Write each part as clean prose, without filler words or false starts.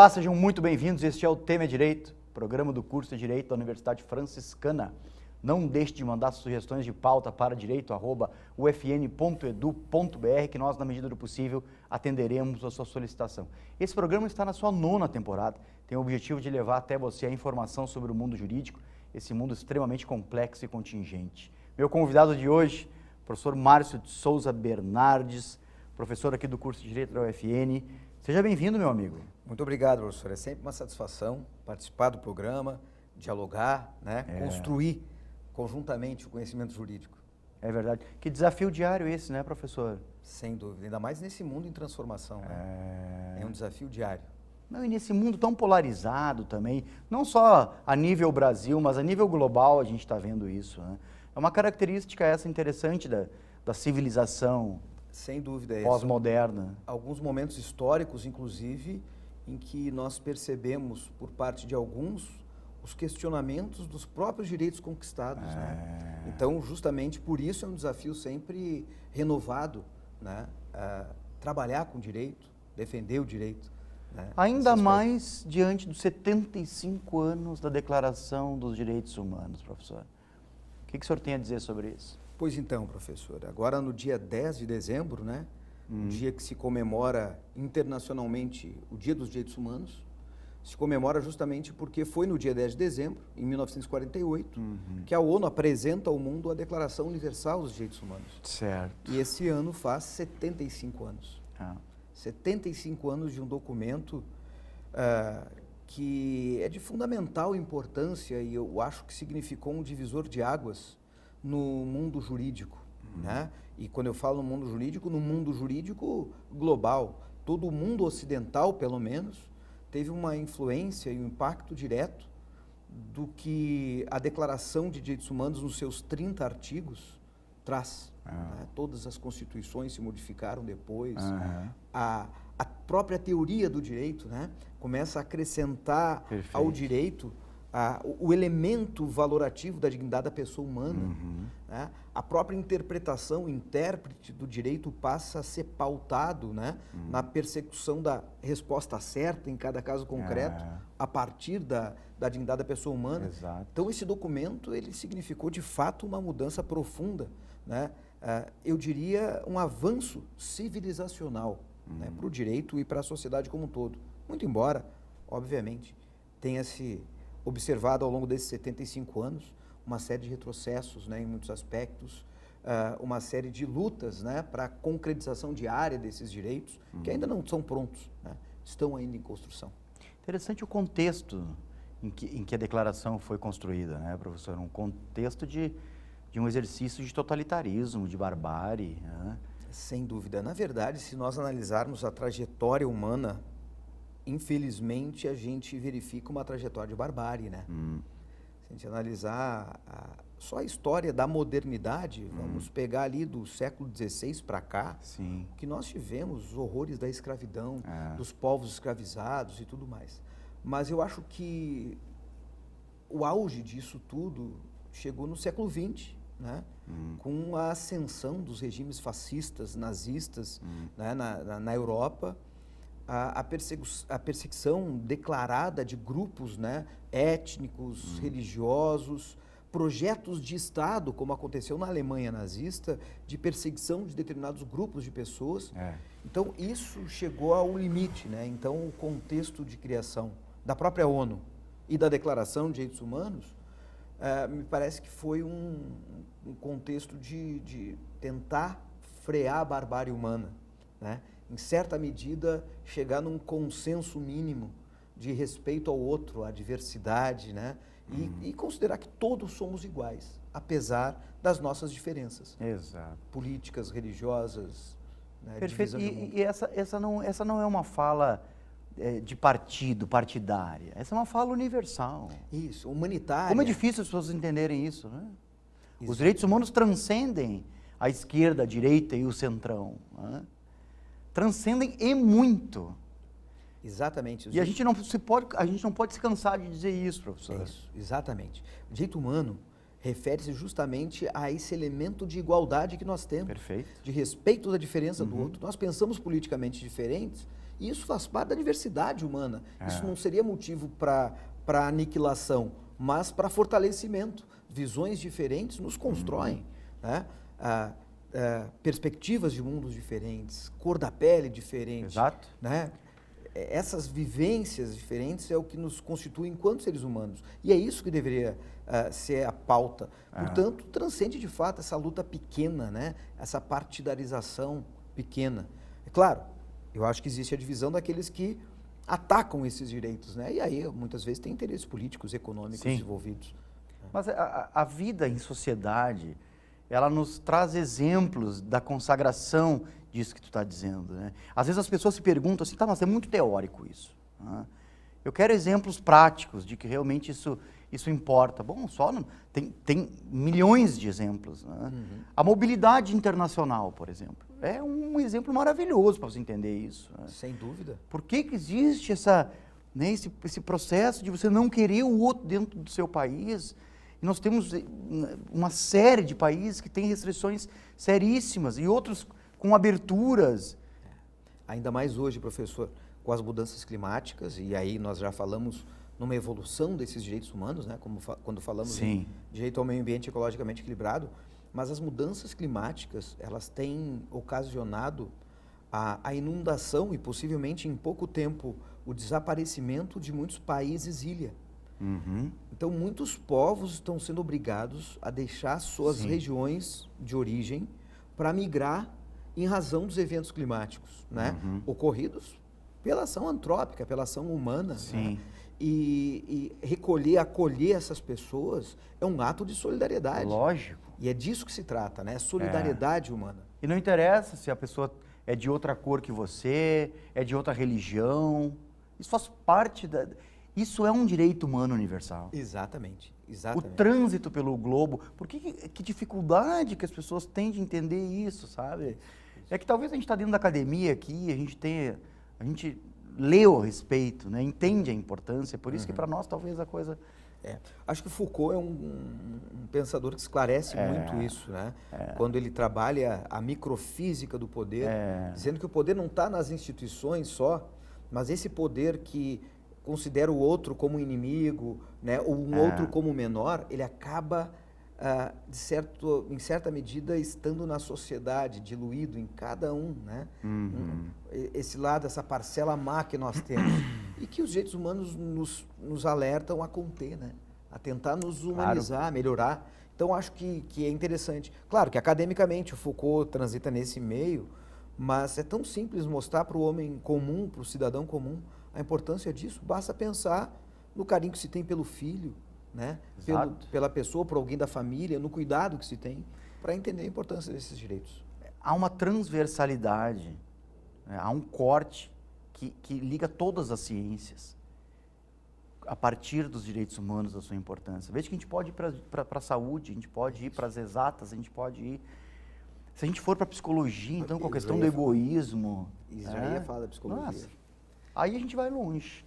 Olá, sejam muito bem-vindos. Este é o Tema é Direito, programa do curso de Direito da Universidade Franciscana. Não deixe de mandar sugestões de pauta para direito@ufn.edu.br, que nós, na medida do possível, atenderemos a sua solicitação. Esse programa está na sua 9ª temporada, tem o objetivo de levar até você a informação sobre o mundo jurídico, esse mundo extremamente complexo e contingente. Meu convidado de hoje, professor Márcio de Souza Bernardes, professor aqui do curso de Direito da UFN. Seja bem-vindo, meu amigo. Muito obrigado, professor. É sempre uma satisfação participar do programa, dialogar, construir conjuntamente o conhecimento jurídico. É verdade. Que desafio diário esse, né, professor? Sem dúvida, ainda mais nesse mundo em transformação. É um desafio diário. Não, e nesse mundo tão polarizado também, não só a nível Brasil, mas a nível global a gente está vendo isso, né? É uma característica essa interessante da civilização. Sem dúvida. Pós-moderna. Alguns momentos históricos, inclusive, em que nós percebemos, por parte de alguns, os questionamentos dos próprios direitos conquistados. Né? Então, justamente por isso é um desafio sempre renovado, né? Trabalhar com o direito, defender o direito. Né? Ainda mais diante dos 75 anos da Declaração dos Direitos Humanos, professor. O que o senhor tem a dizer sobre isso? Pois então, professor, agora no dia 10 de dezembro, né, um dia que se comemora internacionalmente o Dia dos Direitos Humanos, se comemora justamente porque foi no dia 10 de dezembro, em 1948, que a ONU apresenta ao mundo a Declaração Universal dos Direitos Humanos. Certo. E esse ano faz 75 anos. 75 anos de um documento que é de fundamental importância e eu acho que significou um divisor de águas no mundo jurídico, né? E quando eu falo no mundo jurídico global, todo o mundo ocidental, pelo menos, teve uma influência e um impacto direto do que a Declaração de Direitos Humanos, nos seus 30 artigos, traz. Né? Todas as constituições se modificaram depois. A própria teoria do direito, né, começa a acrescentar ao direito o elemento valorativo da dignidade da pessoa humana. Né? A própria interpretação, o intérprete do direito passa a ser pautado, né, na persecução da resposta certa em cada caso concreto, a partir da dignidade da pessoa humana. Exato. Então, esse documento ele significou, de fato, uma mudança profunda, né? Eu diria um avanço civilizacional, né, para o direito e para a sociedade como um todo. Muito embora, obviamente, tenha se observado ao longo desses 75 anos uma série de retrocessos, né, em muitos aspectos, uma série de lutas, né, para a concretização diária desses direitos, que ainda não são prontos, né, estão ainda em construção. Interessante o contexto em que a declaração foi construída, né, professor? Um contexto de um exercício de totalitarismo, de barbárie. Né? Sem dúvida. Na verdade, se nós analisarmos a trajetória humana, infelizmente, a gente verifica uma trajetória de barbárie, né? Se a gente analisar só a história da modernidade, vamos pegar ali do século XVI para cá, que nós tivemos os horrores da escravidão, dos povos escravizados e tudo mais. Mas eu acho que o auge disso tudo chegou no século XX, né? Com a ascensão dos regimes fascistas, nazistas, né, na Europa, a perseguição declarada de grupos, né, étnicos, religiosos, projetos de Estado, como aconteceu na Alemanha nazista, de perseguição de determinados grupos de pessoas. Então, isso chegou ao limite, né? Então, o contexto de criação da própria ONU e da Declaração de Direitos Humanos, me parece que foi um contexto de tentar frear a barbárie humana, né? Em certa medida, chegar num consenso mínimo de respeito ao outro, à diversidade, né? E considerar que todos somos iguais, apesar das nossas diferenças. Exato. Políticas, religiosas, né? Perfeito. E essa não é uma fala de partidária. Essa é uma fala universal. Isso, humanitária. Como é difícil as pessoas entenderem isso, né? Os direitos humanos transcendem a esquerda, a direita e o centrão, né? Transcendem e muito. Exatamente. E a gente não pode se cansar de dizer isso, professor. Isso, exatamente. O direito humano refere-se justamente a esse elemento de igualdade que nós temos. Perfeito. De respeito da diferença do outro. Nós pensamos politicamente diferentes E isso faz parte da diversidade humana. Isso não seria motivo para aniquilação, mas para fortalecimento. Visões diferentes nos constroem, né? Perspectivas de mundos diferentes, cor da pele diferente. Exato. Né? Essas vivências diferentes é o que nos constitui enquanto seres humanos. E é isso que deveria ser a pauta. Portanto, transcende de fato essa luta pequena, né? Essa partidarização pequena. É claro, eu acho que existe a divisão daqueles que atacam esses direitos, né? E aí, muitas vezes, tem interesses políticos, econômicos envolvidos. Mas a vida em sociedade, ela nos traz exemplos da consagração disso que tu está dizendo, né? Às vezes as pessoas se perguntam assim, tá, mas é muito teórico isso. Né? Eu quero exemplos práticos de que realmente isso importa. Bom, tem milhões de exemplos. Né? A mobilidade internacional, por exemplo, é um exemplo maravilhoso para você entender isso. Né? Sem dúvida. Por que existe esse processo de você não querer o outro dentro do seu país? E nós temos uma série de países que têm restrições seríssimas e outros com aberturas. Ainda mais hoje, professor, com as mudanças climáticas, e aí nós já falamos numa evolução desses direitos humanos, né? Quando falamos em direito ao meio ambiente ecologicamente equilibrado, mas as mudanças climáticas, elas têm ocasionado a inundação e possivelmente em pouco tempo o desaparecimento de muitos países-ilha. Então, muitos povos estão sendo obrigados a deixar suas regiões de origem para migrar em razão dos eventos climáticos, né? Ocorridos pela ação antrópica, pela ação humana. Né? E acolher essas pessoas é um ato de solidariedade. Lógico. E é disso que se trata, né? Solidariedade humana. E não interessa se a pessoa é de outra cor que você, é de outra religião. Isso faz parte da... Isso é um direito humano universal. Exatamente. O trânsito pelo globo. Por que dificuldade que as pessoas têm de entender isso, sabe? É que talvez a gente está dentro da academia aqui, a gente leu a respeito, né? Entende a importância, por isso que para nós talvez a coisa... Acho que Foucault é um pensador que esclarece muito isso, né? Quando ele trabalha a microfísica do poder, dizendo que o poder não está nas instituições só, mas esse poder que considera o outro como inimigo, né, ou um outro como menor, ele acaba, em certa medida, estando na sociedade, diluído em cada um, né? Esse lado, essa parcela má que nós temos. E que os direitos humanos nos alertam a conter, né? A tentar nos humanizar, melhorar. Então, acho que é interessante. Claro que, academicamente, o Foucault transita nesse meio, mas é tão simples mostrar para o homem comum, para o cidadão comum, a importância disso. Basta pensar no carinho que se tem pelo filho, né? Pela pessoa, por alguém da família, no cuidado que se tem, para entender a importância desses direitos. Há uma transversalidade, né? Há um corte que liga todas as ciências a partir dos direitos humanos, da sua importância. Veja que a gente pode ir para a saúde, a gente pode ir para as exatas, a gente pode ir... Se a gente for para a psicologia, então, com a questão do egoísmo... Isso já ia falar da psicologia. Nossa, aí a gente vai longe.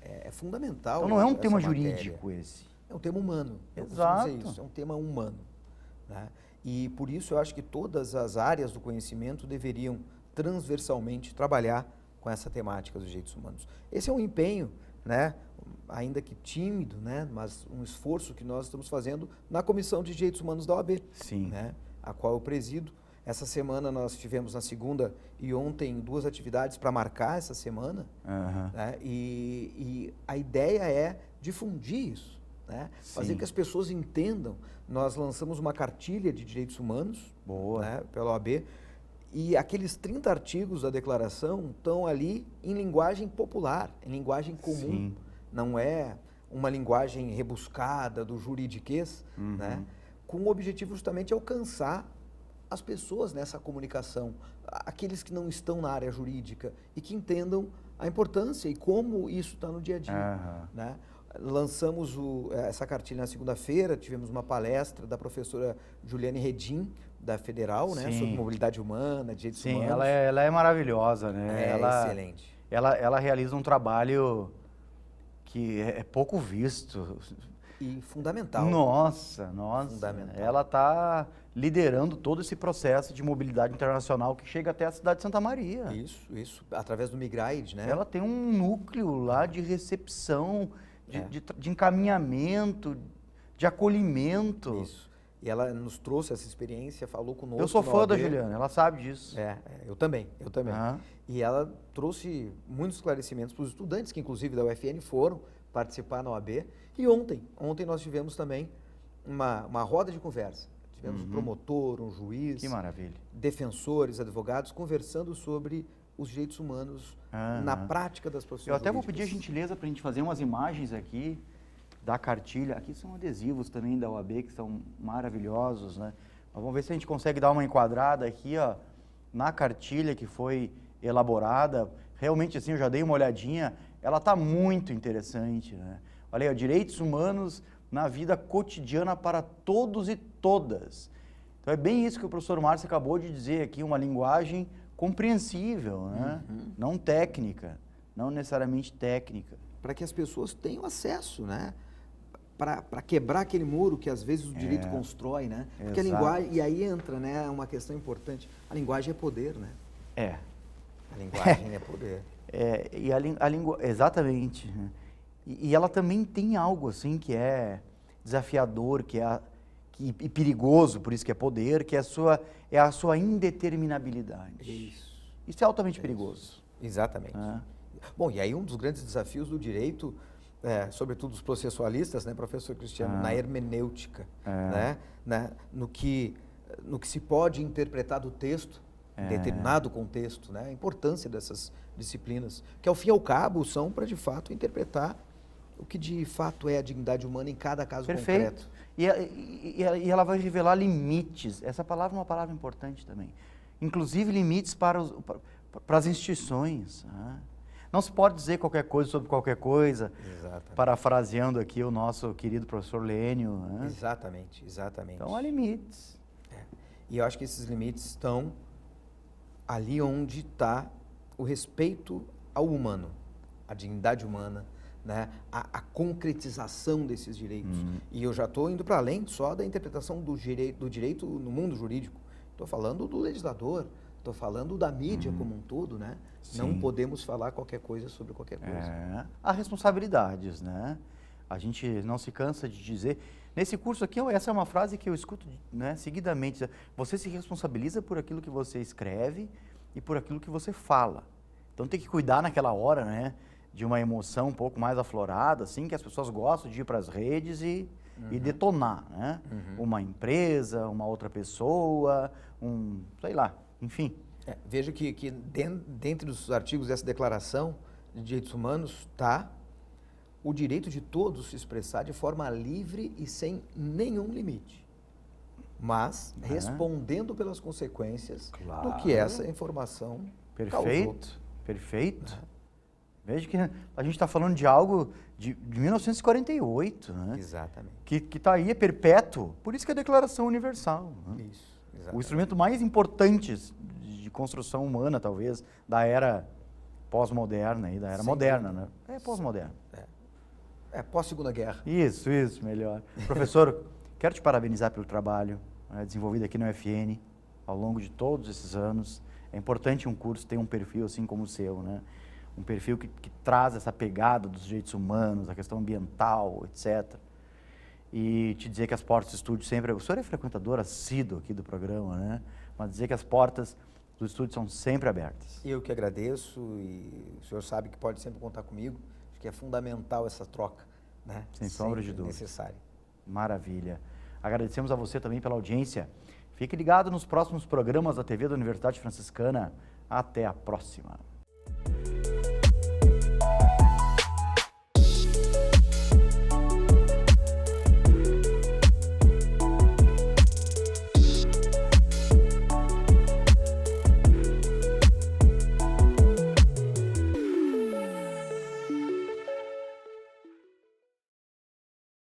É fundamental. Então não é um tema jurídico esse. É um tema humano. Exato. Isso, é um tema humano. Né? E por isso eu acho que todas as áreas do conhecimento deveriam transversalmente trabalhar com essa temática dos direitos humanos. Esse é um empenho, né? Ainda que tímido, né? Mas um esforço que nós estamos fazendo na Comissão de Direitos Humanos da OAB, né? A qual eu presido. Essa semana nós tivemos na segunda e ontem 2 atividades para marcar essa semana. Né? E a ideia é difundir isso, né? Fazer que as pessoas entendam. Nós lançamos uma cartilha de direitos humanos, né, pela OAB, e aqueles 30 artigos da declaração estão ali em linguagem popular, em linguagem comum. Não é uma linguagem rebuscada do juridiquês, né? Com o objetivo justamente de alcançar as pessoas nessa comunicação, aqueles que não estão na área jurídica e que entendam a importância e como isso está no dia a dia. Né? Lançamos essa cartilha na segunda-feira, tivemos uma palestra da professora Juliane Redim, da Federal, né, sobre mobilidade humana, direitos humanos. Ela é maravilhosa, né? Excelente. Ela realiza um trabalho que é pouco visto. e fundamental. Nossa, Fundamental. ela está liderando todo esse processo de mobilidade internacional que chega até a cidade de Santa Maria. Isso, através do Migraid, né? Ela tem um núcleo lá de recepção, de encaminhamento, de acolhimento. Isso. E ela nos trouxe essa experiência, falou conosco. Eu sou fã da OAB. Juliana, ela sabe disso. Eu também. Ah. E ela trouxe muitos esclarecimentos para os estudantes, que inclusive da UFN foram participar na OAB. E ontem nós tivemos também uma roda de conversa. Tivemos um promotor, um juiz, Que maravilha. defensores, advogados, conversando sobre os direitos humanos na prática das profissões Eu até vou jurídicas. pedir a gentileza para a gente fazer umas imagens aqui da cartilha. Aqui são adesivos também da OAB, que são maravilhosos, né? Mas vamos ver se a gente consegue dar uma enquadrada aqui, ó, na cartilha que foi elaborada. Realmente, assim, eu já dei uma olhadinha, ela está muito interessante, né? Olha aí, ó, direitos humanos na vida cotidiana para todos e todas. Então é bem isso que o professor Márcio acabou de dizer aqui, uma linguagem compreensível, né? Não técnica, não necessariamente técnica. Para que as pessoas tenham acesso, né? Para quebrar aquele muro que às vezes o direito constrói, né? Porque a Exato. linguagem, e aí entra, né, uma questão importante, a linguagem é poder, né? É. A linguagem é poder. E a língua, exatamente. Né? E ela também tem algo assim que é desafiador, e perigoso, por isso que é poder, que é a sua indeterminabilidade. Isso é altamente perigoso. Exatamente. Né? Bom, e aí um dos grandes desafios do direito, sobretudo os processualistas, né, professor Cristiano, na hermenêutica, né, no que se pode interpretar do texto, em determinado contexto, né, a importância dessas disciplinas, que ao fim e ao cabo são para de fato interpretar o que de fato é a dignidade humana em cada caso concreto. E ela vai revelar limites. Essa palavra é uma palavra importante também. Inclusive limites para as instituições. Né? Não se pode dizer qualquer coisa sobre qualquer coisa, Exatamente. parafraseando aqui o nosso querido professor Lênio. Né? Exatamente. Então há limites. E eu acho que esses limites estão ali onde está o respeito ao humano, a dignidade humana, né? A concretização desses direitos. E eu já estou indo para além só da interpretação do direito no mundo jurídico. Estou falando do legislador, estou falando da mídia como um todo, né? Sim. Não podemos falar qualquer coisa sobre qualquer coisa. Há responsabilidades, né? A gente não se cansa de dizer. Nesse curso aqui, essa é uma frase que eu escuto, né, seguidamente. Você se responsabiliza por aquilo que você escreve e por aquilo que você fala. Então tem que cuidar naquela hora, né, de uma emoção um pouco mais aflorada, assim, que as pessoas gostam de ir para as redes e detonar, né? Uma empresa, uma outra pessoa, sei lá, enfim. Veja que dentre os artigos dessa Declaração de Direitos Humanos está o direito de todos se expressar de forma livre e sem nenhum limite, mas respondendo pelas consequências do que essa informação causou. Perfeito. Veja que a gente está falando de algo de 1948, né? Exatamente. Que está aí, é perpétuo, por isso que é a Declaração Universal. Né? Isso, exatamente. O instrumento mais importante de construção humana, talvez, da era pós-moderna, da era moderna, né? É pós-moderna. Pós-Segunda Guerra. Isso, melhor. Professor, quero te parabenizar pelo trabalho desenvolvido aqui na UFN ao longo de todos esses anos. É importante um curso ter um perfil assim como o seu, né? Um perfil que traz essa pegada dos direitos humanos, a questão ambiental, etc. E te dizer que as portas do estúdio sempre... O senhor é frequentador assíduo aqui do programa, né? Mas dizer que as portas do estúdio são sempre abertas. Eu que agradeço e o senhor sabe que pode sempre contar comigo. Acho que é fundamental essa troca, né? Sem sombra de dúvida. Necessário. Maravilha. Agradecemos a você também pela audiência. Fique ligado nos próximos programas da TV da Universidade Franciscana. Até a próxima.